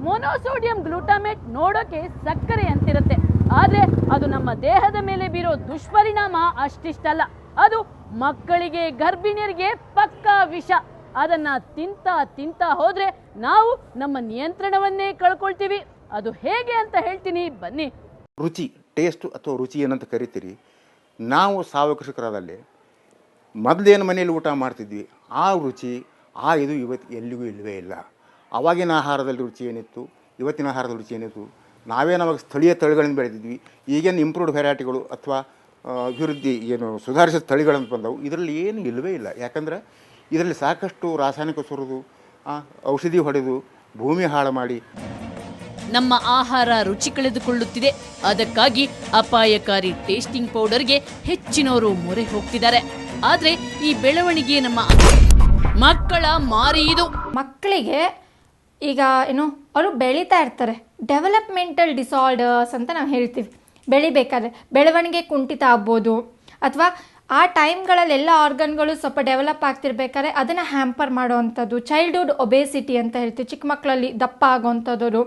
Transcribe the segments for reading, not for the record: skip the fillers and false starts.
ಮೊನೋಸೋಡಿಯಂ ಗ್ಲೂಟಾಮೇಟ್ ನೋಡೋಕೆ ಸಕ್ಕರೆ ಅಂತಿರುತ್ತೆ, ಆದ್ರೆ ಅದು ನಮ್ಮ ದೇಹದ ಮೇಲೆ ಬೀರೋ ದುಷ್ಪರಿಣಾಮ ಅಷ್ಟಿಷ್ಟಲ್ಲ. ಅದು ಮಕ್ಕಳಿಗೆ, ಗರ್ಭಿಣಿಯರಿಗೆ ಪಕ್ಕಾ ವಿಷ. ಅದನ್ನ ತಿಂತ ಹೋದ್ರೆ ನಾವು ನಮ್ಮ ನಿಯಂತ್ರಣವನ್ನೇ ಕಳ್ಕೊಳ್ತೀವಿ. ಅದು ಹೇಗೆ ಅಂತ ಹೇಳ್ತೀನಿ ಬನ್ನಿ. ರುಚಿ, ಟೇಸ್ಟ್ ಅಥವಾ ರುಚಿ ಏನಂತ ಕರಿತೀರಿ. ನಾವು ಸಾವಯವ ಕೃಷಿಕರಾದಲ್ಲಿ ಮೊದಲೇನು ಮನೆಯಲ್ಲಿ ಊಟ ಮಾಡ್ತಿದ್ವಿ ಆ ರುಚಿ ಇದು ಇವತ್ತು ಎಲ್ಲಿಗೂ ಇಲ್ಲವೇ ಇಲ್ಲ. ಆವಾಗಿನ ಆಹಾರದಲ್ಲಿ ರುಚಿ ಏನಿತ್ತು, ಇವತ್ತಿನ ಆಹಾರದ ರುಚಿ ಏನಿತ್ತು. ನಾವೇನಾವಾಗ ಸ್ಥಳೀಯ ತಳಿಗಳನ್ನು ಬೆಳೆದಿದ್ವಿ, ಈಗೇನು ಇಂಪ್ರೂವ್ಡ್ ವೆರೈಟಿಗಳು ಅಥವಾ ಅಭಿವೃದ್ಧಿ ಏನು ಸುಧಾರಿಸಿದ ತಳಿಗಳಂತ ಬಂದವು, ಇದರಲ್ಲಿ ಏನು ಇಲ್ಲವೇ ಇಲ್ಲ. ಯಾಕಂದರೆ ಇದರಲ್ಲಿ ಸಾಕಷ್ಟು ರಾಸಾಯನಿಕ ಸುರಿದು ಔಷಧಿ ಹೊಡೆದು ಭೂಮಿ ಹಾಳು ಮಾಡಿ ನಮ್ಮ ಆಹಾರ ರುಚಿ ಕಳೆದುಕೊಳ್ಳುತ್ತಿದೆ. ಅದಕ್ಕಾಗಿ ಅಪಾಯಕಾರಿ ಟೇಸ್ಟಿಂಗ್ ಪೌಡರ್ಗೆ ಹೆಚ್ಚಿನವರು ಮೊರೆ ಹೋಗ್ತಿದ್ದಾರೆ. ಆದ್ರೆ ಈ ಬೆಳವಣಿಗೆ ನಮ್ಮ ಮಕ್ಕಳ ಮಾರಿ. ಇದು ಮಕ್ಕಳಿಗೆ ಈಗ ಏನು ಅವರು ಬೆಳೀತಾ ಇರ್ತಾರೆ, ಡೆವಲಪ್ಮೆಂಟಲ್ ಡಿಸಾರ್ಡರ್ಸ್ ಅಂತ ನಾವು ಹೇಳ್ತೀವಿ. ಬೆಳಿಬೇಕಾದ್ರೆ ಬೆಳವಣಿಗೆ ಕುಂಠಿತ ಆಗ್ಬೋದು, ಅಥವಾ ಆ ಟೈಮ್ಗಳಲ್ಲೆಲ್ಲ ಆರ್ಗನ್ಗಳು ಸ್ವಲ್ಪ ಡೆವಲಪ್ ಆಗ್ತಿರ್ಬೇಕಾದ್ರೆ ಅದನ್ನು ಹ್ಯಾಂಪರ್ ಮಾಡೋವಂಥದ್ದು. ಚೈಲ್ಡ್ಹುಡ್ ಒಬೇಸಿಟಿ ಅಂತ ಹೇಳ್ತೀವಿ, ಚಿಕ್ಕ ಮಕ್ಕಳಲ್ಲಿ ದಪ್ಪ ಆಗೋವಂಥದ್ದು.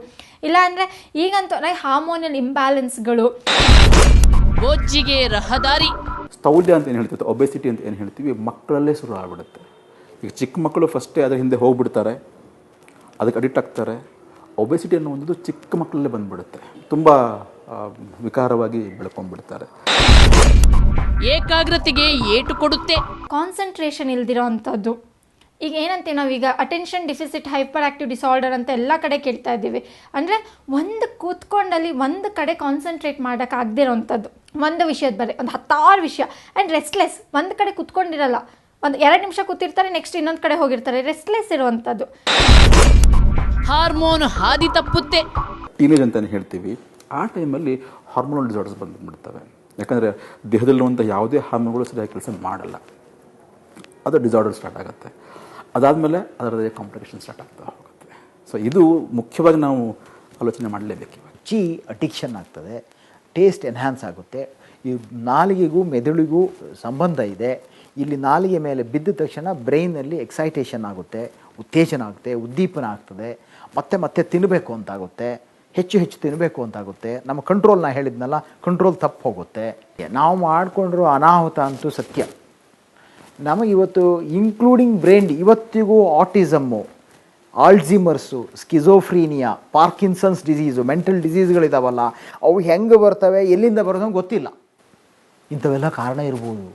ಇಲ್ಲಾಂದರೆ ಈಗಂತೂ ಹಾರ್ಮೋನಲ್ ಇಂಬ್ಯಾಲೆನ್ಸ್ಗಳು, ಬೊಜ್ಜಿಗೆ ರಹದಾರಿ. ಸ್ಥೌಲ್ಯ ಅಂತ ಏನು ಹೇಳ್ತೀವಿ, ಒಬೆಸಿಟಿ ಅಂತ ಏನು ಹೇಳ್ತೀವಿ, ಮಕ್ಕಳಲ್ಲೇ ಶುರು ಆಗ್ಬಿಡುತ್ತೆ. ಈಗ ಚಿಕ್ಕ ಮಕ್ಕಳು ಫಸ್ಟೇ ಅದರ ಹಿಂದೆ ಹೋಗ್ಬಿಡ್ತಾರೆ, ಅದಕ್ಕೆ ಅಡಿಕ್ಟ್ ಆಗ್ತಾರೆ. ಒಬೆಸಿಟಿ ಅನ್ನುವಂಥದ್ದು ಚಿಕ್ಕ ಮಕ್ಕಳಲ್ಲೇ ಬಂದುಬಿಡುತ್ತೆ, ತುಂಬ ವಿಕಾರವಾಗಿ ಬೆಳ್ಕೊಂಡ್ಬಿಡ್ತಾರೆ. ಏಕಾಗ್ರತೆಗೆ ಏಟು ಕೊಡುತ್ತೆ. ಕಾನ್ಸಂಟ್ರೇಷನ್ ಇಲ್ದಿರೋ ಅಂಥದ್ದು. ಈಗ ಏನಂತೀವಿ ನಾವೀಗ attention deficit hyperactive disorder ಅಂತ ಎಲ್ಲ ಕಡೆ ಕೇಳ್ತಾ ಇದ್ದೀವಿ. ಅಂದರೆ ಒಂದು ಕೂತ್ಕೊಂಡಲ್ಲಿ ಒಂದು ಕಡೆ ಕಾನ್ಸಂಟ್ರೇಟ್ ಮಾಡೋಕ್ಕಾಗದಿರೋವಂಥದ್ದು, ಒಂದು ವಿಷಯದ ಬರೀ ಒಂದು 10 ವಿಷಯ. ಆ್ಯಂಡ್ ರೆಸ್ಟ್ಲೆಸ್, ಒಂದು ಕಡೆ ಕೂತ್ಕೊಂಡಿರಲ್ಲ, ಒಂದು 2 ನಿಮಿಷ ಕೂತಿರ್ತಾರೆ, ನೆಕ್ಸ್ಟ್ ಇನ್ನೊಂದು ಕಡೆ ಹೋಗಿರ್ತಾರೆ, ರೆಸ್ಟ್ಲೆಸ್ ಇರುವಂಥದ್ದು. ಹಾರ್ಮೋನ್ ಹಾದಿ ತಪ್ಪುತ್ತೆ. ಟೀನೇಜ್ ಅಂತಲೇ ಹೇಳ್ತೀವಿ, ಆ ಟೈಮಲ್ಲಿ ಹಾರ್ಮೋನಲ್ ಡಿಸಾರ್ಡರ್ಸ್ ಬಂದುಬಿಡ್ತವೆ. ಯಾಕಂದರೆ ದೇಹದಲ್ಲಿರುವಂಥ ಯಾವುದೇ ಹಾರ್ಮೋನ್ಗಳು ಸರಿಯಾಗಿ ಕೆಲಸ ಮಾಡಲ್ಲ, ಅದು ಡಿಸಾರ್ಡರ್ ಸ್ಟಾರ್ಟ್ ಆಗುತ್ತೆ. ಅದಾದಮೇಲೆ ಅದರದೇ ಕಾಂಪ್ಲಿಕೇಶನ್ ಸ್ಟಾರ್ಟ್ ಆಗ್ತಾ ಹೋಗುತ್ತೆ. ಸೊ ಇದು ಮುಖ್ಯವಾಗಿ ನಾವು ಆಲೋಚನೆ ಮಾಡಲೇಬೇಕು. ರುಚಿ ಅಡಿಕ್ಷನ್ ಆಗ್ತದೆ, ಟೇಸ್ಟ್ ಎನ್ಹ್ಯಾನ್ಸ್ ಆಗುತ್ತೆ. ಈ ನಾಲಿಗೆಗೂ ಮೆದುಳಿಗೂ ಸಂಬಂಧ ಇದೆ. ಇಲ್ಲಿ ನಾಲಿಗೆ ಮೇಲೆ ಬಿದ್ದ ತಕ್ಷಣ ಬ್ರೈನಲ್ಲಿ ಎಕ್ಸೈಟೇಷನ್ ಆಗುತ್ತೆ, ಉತ್ತೇಜನ ಆಗುತ್ತೆ, ಉದ್ದೀಪನ ಆಗ್ತದೆ, ಮತ್ತೆ ತಿನ್ನಬೇಕು ಅಂತಾಗುತ್ತೆ, ಹೆಚ್ಚು ತಿನ್ನಬೇಕು ಅಂತಾಗುತ್ತೆ. ನಮ್ಮ ಕಂಟ್ರೋಲ್, ನಾ ಹೇಳಿದ್ನಲ್ಲ, ಕಂಟ್ರೋಲ್ ತಪ್ಪು ಹೋಗುತ್ತೆ. ನಾವು ಮಾಡಿಕೊಂಡಿರೋ ಅನಾಹುತ ಅಂತೂ ಸತ್ಯ. ನಮಗಿವತ್ತು ಇನ್ಕ್ಲೂಡಿಂಗ್ ಬ್ರೈನ್, ಇವತ್ತಿಗೂ ಆಟಿಸಮ್ಮು, ಆಲ್ಝಿಮರ್ಸು, ಸ್ಕಿಜೋಫ್ರೀನಿಯಾ, ಪಾರ್ಕಿನ್ಸನ್ಸ್ ಡಿಸೀಸು, ಮೆಂಟಲ್ ಡಿಸೀಸ್ಗಳಿದಾವಲ್ಲ, ಅವು ಹೆಂಗೆ ಬರ್ತವೆ, ಎಲ್ಲಿಂದ ಬರೋದು ಗೊತ್ತಿಲ್ಲ. ಇಂಥವೆಲ್ಲ ಕಾರಣ ಇರ್ಬೋದು.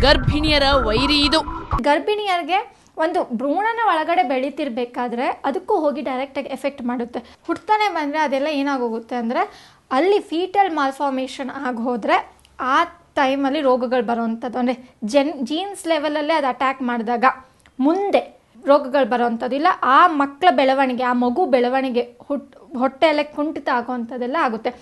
ಗರ್ಭಿಣಿಯರ ವೈರಿ ಇದು. ಗರ್ಭಿಣಿಯರಿಗೆ ಒಂದು ಭ್ರೂಣನ ಒಳಗಡೆ ಬೆಳೀತಿರ್ಬೇಕಾದ್ರೆ ಅದಕ್ಕೂ ಹೋಗಿ ಡೈರೆಕ್ಟಾಗಿ ಎಫೆಕ್ಟ್ ಮಾಡುತ್ತೆ. ಹುಡ್ತಾನೆ ಬಂದರೆ ಅದೆಲ್ಲ ಏನಾಗೋಗುತ್ತೆ ಅಂದರೆ ಅಲ್ಲಿ ಫೀಟಲ್ ಮಾಲ್ಫಾರ್ಮೇಷನ್ ಆಗಿ ಹೋದರೆ ಆ ಟೈಮಲ್ಲಿ ರೋಗಗಳು ಬರೋವಂಥದ್ದು. ಅಂದರೆ ಜೀನ್ಸ್ ಲೆವೆಲಲ್ಲೇ ಅದು ಅಟ್ಯಾಕ್ ಮಾಡಿದಾಗ ಮುಂದೆ ರೋಗಗಳು ಬರೋವಂಥದ್ದು. ಇಲ್ಲ ಆ ಮಕ್ಕಳ ಬೆಳವಣಿಗೆ, ಆ ಮಗು ಬೆಳವಣಿಗೆ, ಹೊಟ್ಟೆಯಲ್ಲೇ ಕುಂಠಿತ ಆಗುವಂಥದ್ದೆಲ್ಲ ಆಗುತ್ತೆ.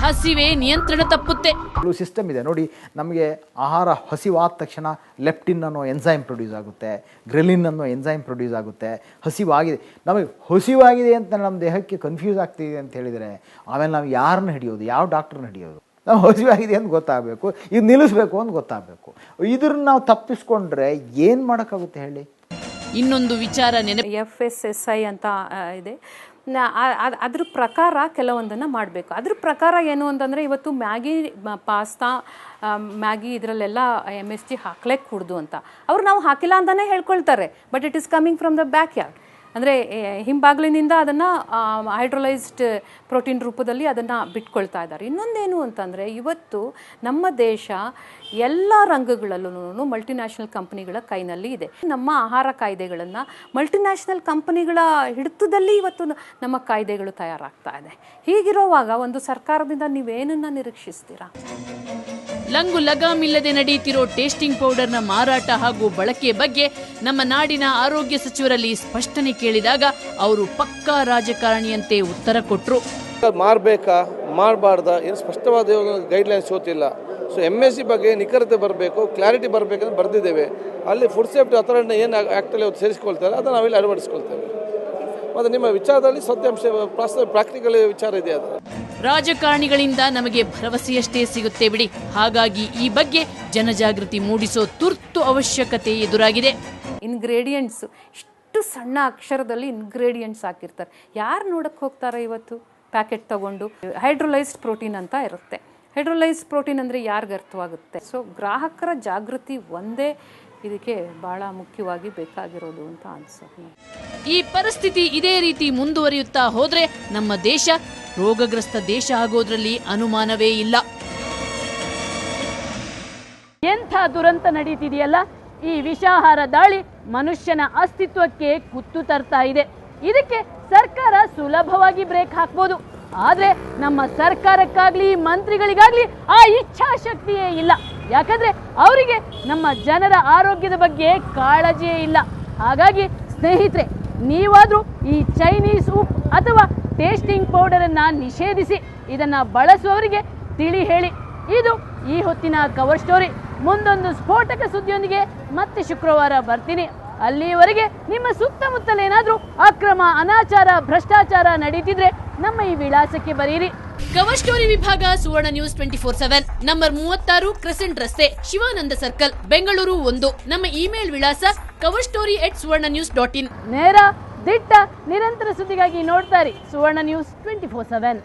ಹಸಿವೆ ನಿಯಂತ್ರಣ ತಪ್ಪುತ್ತೆ. ಸಿಸ್ಟಮ್ ಇದೆ ನೋಡಿ, ನಮಗೆ ಆಹಾರ ಹಸಿವಾದ ತಕ್ಷಣ ಲೆಪ್ಟಿನ್ ಅನ್ನೋ ಎನ್ಸೈಮ್ ಪ್ರೊಡ್ಯೂಸ್ ಆಗುತ್ತೆ, ಗ್ರೆಲಿನ್ ಅನ್ನೋ ಎನ್ಸೈಮ್ ಪ್ರೊಡ್ಯೂಸ್ ಆಗುತ್ತೆ. ಹಸಿವಾಗಿದೆ, ನಮಗೆ ಹಸಿವಾಗಿದೆ ಅಂತ ನಮ್ಮ ದೇಹಕ್ಕೆ ಕನ್ಫ್ಯೂಸ್ ಆಗ್ತಿದೆ ಅಂತ ಹೇಳಿದರೆ ಆಮೇಲೆ ನಾವು ಯಾರನ್ನ ಹಿಡಿಯೋದು, ಯಾವ ಡಾಕ್ಟ್ರನ್ನ ಹಿಡಿಯೋದು? ನಾವು ಹಸಿವಾಗಿದೆ ಅಂತ ಗೊತ್ತಾಗಬೇಕು, ಇದು ನಿಲ್ಲಿಸ್ಬೇಕು ಅಂತ ಗೊತ್ತಾಗಬೇಕು. ಇದನ್ನು ನಾವು ತಪ್ಪಿಸ್ಕೊಂಡ್ರೆ ಏನು ಮಾಡೋಕ್ಕಾಗುತ್ತೆ ಹೇಳಿ? ಇನ್ನೊಂದು ವಿಚಾರ FSSI ಅಂತ ಇದೆ, ಅದ್ರ ಪ್ರಕಾರ ಕೆಲವೊಂದನ್ನು ಮಾಡಬೇಕು. ಅದ್ರ ಪ್ರಕಾರ ಏನು ಅಂತಂದರೆ ಇವತ್ತು ಮ್ಯಾಗಿ, ಪಾಸ್ತಾ, ಮ್ಯಾಗಿ ಇದರಲ್ಲೆಲ್ಲ MSG ಹಾಕ್ಲಿಕ್ಕೆ ಕುಡ್ದು ಅಂತ ಅವ್ರು ನಾವು ಹಾಕಿಲ್ಲ ಅಂತಲೇ ಹೇಳ್ಕೊಳ್ತಾರೆ. But it is coming from the backyard. ಅಂದರೆ ಹಿಂಬಾಗ್ಲಿನಿಂದ ಅದನ್ನು ಹೈಡ್ರೋಲೈಸ್ಡ್ ಪ್ರೋಟೀನ್ ರೂಪದಲ್ಲಿ ಅದನ್ನು ಬಿಟ್ಕೊಳ್ತಾ ಇದ್ದಾರೆ. ಇನ್ನೊಂದೇನು ಅಂತಂದರೆ ಇವತ್ತು ನಮ್ಮ ದೇಶ ಎಲ್ಲ ರಂಗಗಳಲ್ಲೂ ಮಲ್ಟಿನ್ಯಾಷನಲ್ ಕಂಪನಿಗಳ ಕೈನಲ್ಲಿ ಇದೆ. ನಮ್ಮ ಆಹಾರ ಕಾಯ್ದೆಗಳನ್ನು ಮಲ್ಟಿನ್ಯಾಷನಲ್ ಕಂಪನಿಗಳ ಹಿಡಿತದಲ್ಲಿ ಇವತ್ತು ನಮ್ಮ ಕಾಯ್ದೆಗಳು ತಯಾರಾಗ್ತಾ ಇದೆ. ಹೀಗಿರುವಾಗ ಒಂದು ಸರ್ಕಾರದಿಂದ ನೀವೇನನ್ನು ನಿರೀಕ್ಷಿಸ್ತೀರಾ? ಲಂಗು ಲಗಾಮಿಲ್ಲದೆ ನಡೆಯುತ್ತಿರೋ ಟೇಸ್ಟಿಂಗ್ ಪೌಡರ್ನ ಮಾರಾಟ ಹಾಗೂ ಬಳಕೆ ಬಗ್ಗೆ ನಮ್ಮ ನಾಡಿನ ಆರೋಗ್ಯ ಸಚಿವರಲ್ಲಿ ಸ್ಪಷ್ಟನೆ ಕೇಳಿದಾಗ ಅವರು ಪಕ್ಕಾ ರಾಜಕಾರಣಿಯಂತೆ ಉತ್ತರ ಕೊಟ್ಟರು. ಮಾರಬೇಕಾ ಮಾಡಬಾರ್ದಾ ಏನು ಸ್ಪಷ್ಟವಾದ ಗೈಡ್ಲೈನ್ಸ್ ಗೊತ್ತಿಲ್ಲ. ಸೊ MSG ಬಗ್ಗೆ ನಿಖರತೆ ಬರಬೇಕು, ಕ್ಲಾರಿಟಿ ಬರಬೇಕಂತ ಬರೆದಿದ್ದೇವೆ. ಅಲ್ಲಿ ಫುಡ್ ಸೇಫ್ಟಿ ಅಥಾರಿಟಿನ ಏನು ಆ್ಯಕ್ಟಲ್ಲಿ ಸೇರಿಸ್ಕೊಳ್ತಾರೆ ಅದನ್ನು ನಾವಿಲ್ಲಿ ಅಳವಡಿಸ್ಕೊಳ್ತೇವೆ. ಮತ್ತು ನಿಮ್ಮ ವಿಚಾರದಲ್ಲಿ ಸತ್ಯಾಂಶ ಪ್ರಾಕ್ಟಿಕಲ್ ವಿಚಾರ ಇದೆ. ಅದು ರಾಜಕಾರಣಿಗಳಿಂದ ನಮಗೆ ಭರವಸೆಯಷ್ಟೇ ಸಿಗುತ್ತೆ ಬಿಡಿ. ಹಾಗಾಗಿ ಈ ಬಗ್ಗೆ ಜನಜಾಗೃತಿ ಮೂಡಿಸೋ ತುರ್ತು ಅವಶ್ಯಕತೆ ಎದುರಾಗಿದೆ. ಇಂಗ್ರೀಡಿಯೆಂಟ್ಸು ಇಷ್ಟು ಸಣ್ಣ ಅಕ್ಷರದಲ್ಲಿ ಇಂಗ್ರೀಡಿಯೆಂಟ್ಸ್ ಹಾಕಿರ್ತಾರೆ. ಯಾರು ನೋಡಕ್ಕೆ ಹೋಗ್ತಾರೆ ಇವತ್ತು ಪ್ಯಾಕೆಟ್ ತೊಗೊಂಡು? ಹೈಡ್ರೋಲೈಸ್ಡ್ ಪ್ರೋಟೀನ್ ಅಂತ ಇರುತ್ತೆ. ಹೈಡ್ರೋಲೈಸ್ಡ್ ಪ್ರೋಟೀನ್ ಅಂದರೆ ಯಾರಿಗೆ ಅರ್ಥವಾಗುತ್ತೆ? ಸೊ ಗ್ರಾಹಕರ ಜಾಗೃತಿ ಒಂದೇ ಇದಕ್ಕೆ ಭಾಳ ಮುಖ್ಯವಾಗಿ ಬೇಕಾಗಿರೋದು ಅಂತ ಅನ್ಸುತ್ತೆ. ಈ ಪರಿಸ್ಥಿತಿ ಇದೇ ರೀತಿ ಮುಂದುವರಿಯುತ್ತಾ ಹೋದ್ರೆ ನಮ್ಮ ದೇಶ ರೋಗಗ್ರಸ್ತ ದೇಶ ಆಗೋದ್ರಲ್ಲಿ ಅನುಮಾನವೇ ಇಲ್ಲ. ಎಂಥ ದುರಂತ ನಡೀತಿದೆಯಲ್ಲ. ಈ ವಿಷಾಹಾರ ದಾಳಿ ಮನುಷ್ಯನ ಅಸ್ತಿತ್ವಕ್ಕೆ ಕುತ್ತು ತರ್ತಾ ಇದೆ. ಇದಕ್ಕೆ ಸರ್ಕಾರ ಸುಲಭವಾಗಿ ಬ್ರೇಕ್ ಹಾಕ್ಬೋದು. ಆದ್ರೆ ನಮ್ಮ ಸರ್ಕಾರಕ್ಕಾಗ್ಲಿ ಮಂತ್ರಿಗಳಿಗಾಗ್ಲಿ ಆ ಇಚ್ಛಾಶಕ್ತಿಯೇ ಇಲ್ಲ. ಯಾಕಂದ್ರೆ ಅವರಿಗೆ ನಮ್ಮ ಜನರ ಆರೋಗ್ಯದ ಬಗ್ಗೆ ಕಾಳಜಿಯೇ ಇಲ್ಲ. ಹಾಗಾಗಿ ಸ್ನೇಹಿತರೆ, ನೀವಾದ್ರೂ ಈ ಚೈನೀಸ್ ಉಪ್ಪು ಅಥವಾ ಟೇಸ್ಟಿಂಗ್ ಪೌಡರ್ ಅನ್ನ ನಿಷೇಧಿಸಿ ಇದನ್ನ ಬಳಸುವವರಿಗೆ ತಿಳಿ ಹೇಳಿ. ಇದು ಈ ಹೊತ್ತಿನ ಕವರ್ ಸ್ಟೋರಿ. ಮುಂದೊಂದು ಸ್ಫೋಟಕ ಸುದ್ದಿಯೊಂದಿಗೆ ಮತ್ತೆ ಶುಕ್ರವಾರ ಬರ್ತೀನಿ. ಅಲ್ಲಿಯವರೆಗೆ ನಿಮ್ಮ ಸುತ್ತಮುತ್ತಲೇನಾದ್ರೂ ಅಕ್ರಮ, ಅನಾಚಾರ, ಭ್ರಷ್ಟಾಚಾರ ನಡೀತಿದ್ರೆ ನಮ್ಮ ಈ ವಿಳಾಸಕ್ಕೆ ಬರೀರಿ. ಕವರ್ ಸ್ಟೋರಿ ವಿಭಾಗ ಸುವರ್ಣ ನ್ಯೂಸ್ 24/7, ನಂಬರ್ 36 ಕ್ರೆಸೆಂಟ್ ರಸ್ತೆ, ಶಿವಾನಂದ ಸರ್ಕಲ್, ಬೆಂಗಳೂರು 1. ನಮ್ಮ ಇಮೇಲ್ ವಿಳಾಸ coverstory@suvarnanews.in. ನೇರ, ದಿಟ್ಟ, ನಿರಂತರ ಸುದ್ದಿಗಾಗಿ ನೋಡ್ತಾ ಇರಿ ಸುವರ್ಣ ನ್ಯೂಸ್ 24/7.